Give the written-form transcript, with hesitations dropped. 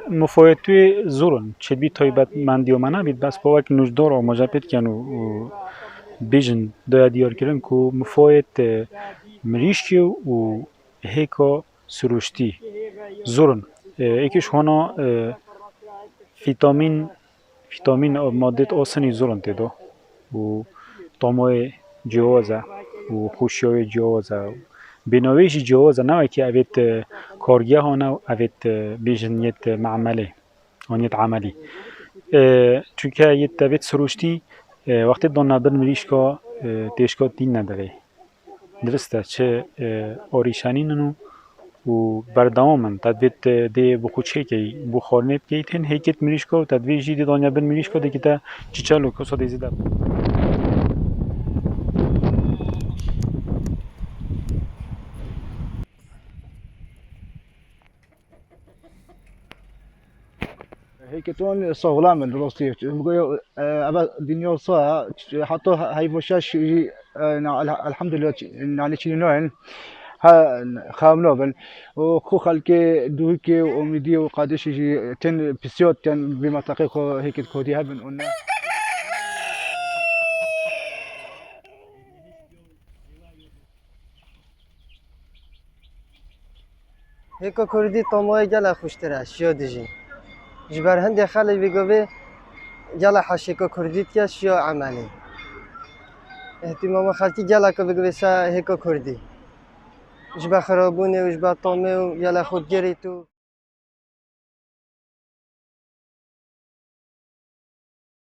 مفاوضات زورن چه بی تایبت مندی و منه بید بس با وک نجدار آماجه پید کن و بیجن دایا دیار کردن که مفاوضات مریشکی و هیکا سروشتی زورن ایکش هانا فیتامین ماده آسنی زورن تیدا و طعمای جوازه و خوشیای جوازه بنویش جوازه نه که اوید کارگاه ها نه اوید بیجنیت معمله آنیت عملی چونکه یه اوید سروشتی وقتی دان نبرد مریش که تشکات دین نداره درسته چه آریشانی ننو و بردوامن تدوید دی بخوچه کی بخارنت کی تن هیکت مریش که تدوید جدی دانیا بر مریش که دیگه تا چیچالو که صد زیاد هيك تون صغلا من روسيا بقول أبا دنيا صا حتى هاي وشاش الحمد لله يعني شيء نوعين ها خام نوبل وخو خلك دوكي ومدي وقادش يجي تن بسيوت تن بمنطقة هيك كودي هبن قلنا هيك كردي طموي جلا خوشتره شو دجين جبر هندي خلي بيقوي جلا حشيكو كردي تيا شو عملي اهتمام خالتي جلا كبيقوي سا هيك كردي جبا خرابوني وجبا طمي وجلا خود جريتو